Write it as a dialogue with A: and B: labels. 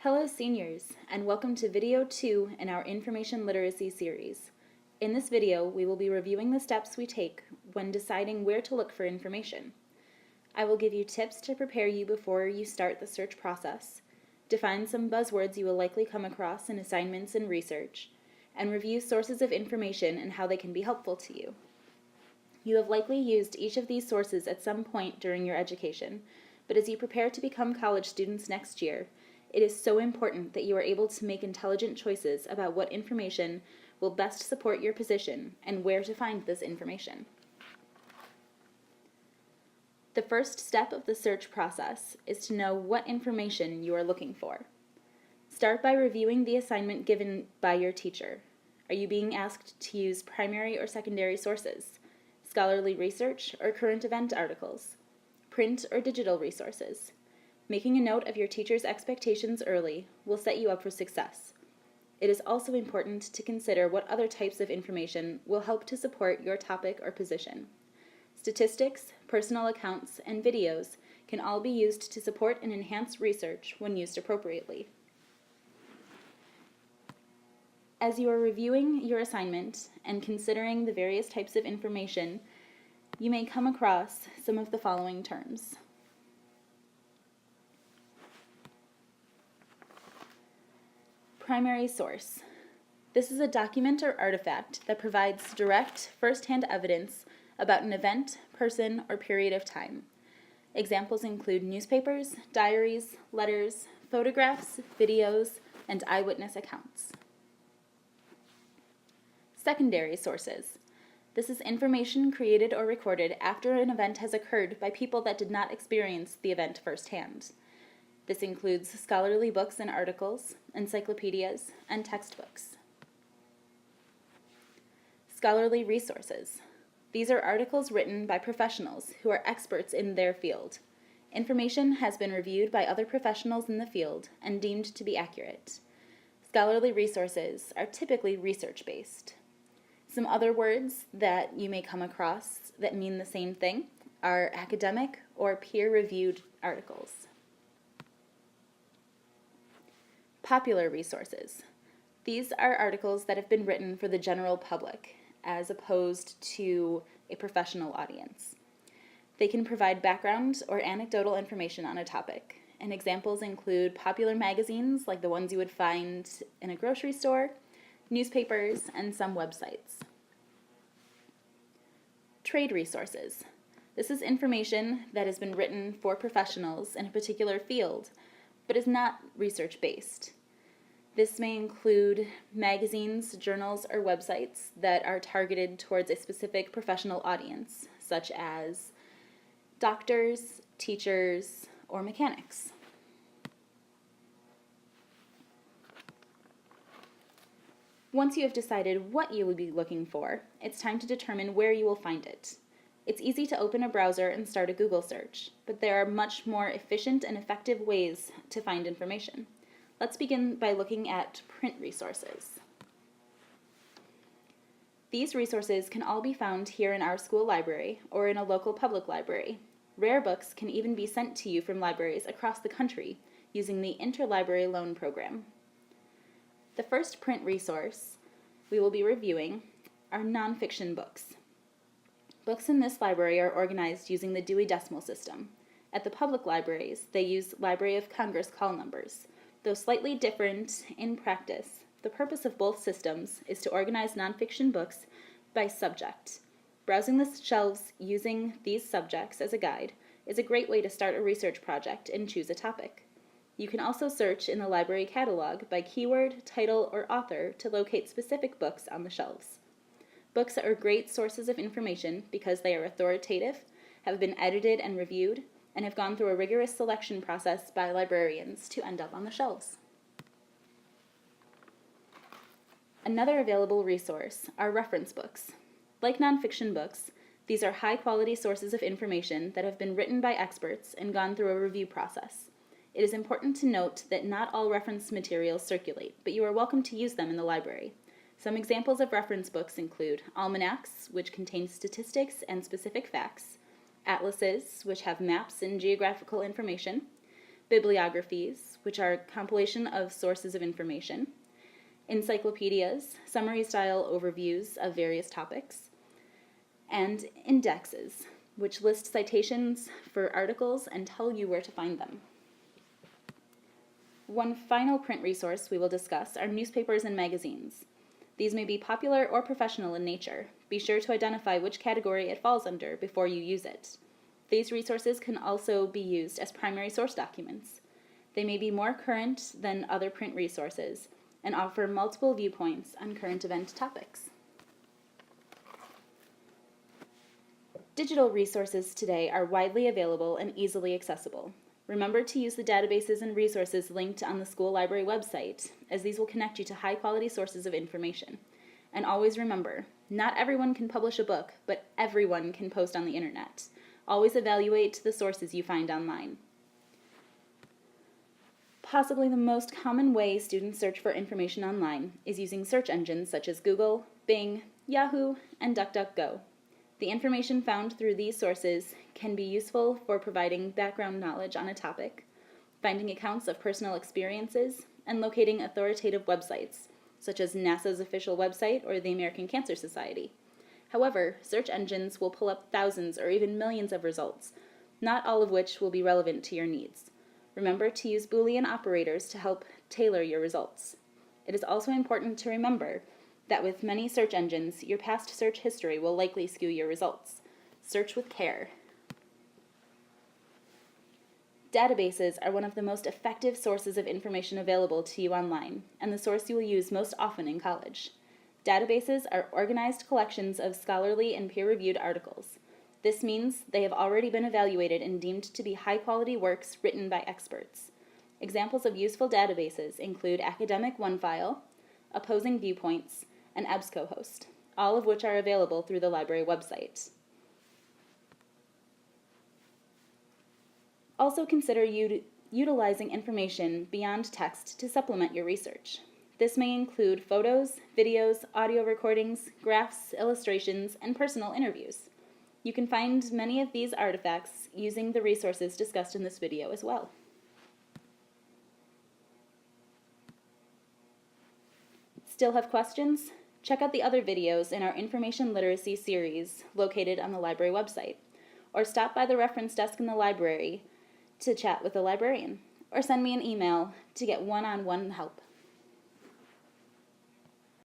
A: Hello seniors, and welcome to video 2 in our Information Literacy series. In this video, we will be reviewing the steps we take when deciding where to look for information. I will give you tips to prepare you before you start the search process, define some buzzwords you will likely come across in assignments and research, and review sources of information and how they can be helpful to you. You have likely used each of these sources at some point during your education, but as you prepare to become college students next year, it is so important that you are able to make intelligent choices about what information will best support your position and where to find this information. The first step of the search process is to know what information you are looking for. Start by reviewing the assignment given by your teacher. Are you being asked to use primary or secondary sources, scholarly research or current event articles, print or digital resources? Making a note of your teacher's expectations early will set you up for success. It is also important to consider what other types of information will help to support your topic or position. Statistics, personal accounts, and videos can all be used to support and enhance research when used appropriately. As you are reviewing your assignment and considering the various types of information, you may come across some of the following terms. Primary source. This is a document or artifact that provides direct, first-hand evidence about an event, person, or period of time. Examples include newspapers, diaries, letters, photographs, videos, and eyewitness accounts. Secondary sources. This is information created or recorded after an event has occurred by people that did not experience the event firsthand. This includes scholarly books and articles, encyclopedias, and textbooks. Scholarly resources. These are articles written by professionals who are experts in their field. Information has been reviewed by other professionals in the field and deemed to be accurate. Scholarly resources are typically research-based. Some other words that you may come across that mean the same thing are academic or peer-reviewed articles. Popular resources. These are articles that have been written for the general public, as opposed to a professional audience. They can provide background or anecdotal information on a topic, and examples include popular magazines like the ones you would find in a grocery store, newspapers, and some websites. Trade resources. This is information that has been written for professionals in a particular field, but is not research-based. This may include magazines, journals, or websites that are targeted towards a specific professional audience, such as doctors, teachers, or mechanics. Once you have decided what you will be looking for, it's time to determine where you will find it. It's easy to open a browser and start a Google search, but there are much more efficient and effective ways to find information. Let's begin by looking at print resources. These resources can all be found here in our school library or in a local public library. Rare books can even be sent to you from libraries across the country using the Interlibrary Loan Program. The first print resource we will be reviewing are nonfiction books. Books in this library are organized using the Dewey Decimal System. At the public libraries, they use Library of Congress call numbers. Though slightly different in practice, the purpose of both systems is to organize nonfiction books by subject. Browsing the shelves using these subjects as a guide is a great way to start a research project and choose a topic. You can also search in the library catalog by keyword, title, or author to locate specific books on the shelves. Books are great sources of information because they are authoritative, have been edited and reviewed, and have gone through a rigorous selection process by librarians to end up on the shelves. Another available resource are reference books. Like nonfiction books, these are high-quality sources of information that have been written by experts and gone through a review process. It is important to note that not all reference materials circulate, but you are welcome to use them in the library. Some examples of reference books include almanacs, which contain statistics and specific facts, atlases, which have maps and geographical information, bibliographies, which are a compilation of sources of information, encyclopedias, summary-style overviews of various topics, and indexes, which list citations for articles and tell you where to find them. One final print resource we will discuss are newspapers and magazines. These may be popular or professional in nature. Be sure to identify which category it falls under before you use it. These resources can also be used as primary source documents. They may be more current than other print resources and offer multiple viewpoints on current event topics. Digital resources today are widely available and easily accessible. Remember to use the databases and resources linked on the school library website, as these will connect you to high-quality sources of information. And always remember, not everyone can publish a book, but everyone can post on the internet. Always evaluate the sources you find online. Possibly the most common way students search for information online is using search engines such as Google, Bing, Yahoo, and DuckDuckGo. The information found through these sources can be useful for providing background knowledge on a topic, finding accounts of personal experiences, and locating authoritative websites, such as NASA's official website or the American Cancer Society. However, search engines will pull up thousands or even millions of results, not all of which will be relevant to your needs. Remember to use Boolean operators to help tailor your results. It is also important to remember that with many search engines, your past search history will likely skew your results. Search with care. Databases are one of the most effective sources of information available to you online, and the source you will use most often in college. Databases are organized collections of scholarly and peer-reviewed articles. This means they have already been evaluated and deemed to be high-quality works written by experts. Examples of useful databases include Academic OneFile, Opposing Viewpoints, and EBSCOhost, all of which are available through the library website. Also consider utilizing information beyond text to supplement your research. This may include photos, videos, audio recordings, graphs, illustrations, and personal interviews. You can find many of these artifacts using the resources discussed in this video as well. Still have questions? Check out the other videos in our Information Literacy series located on the library website, or stop by the reference desk in the library to chat with a librarian, or send me an email to get one-on-one help.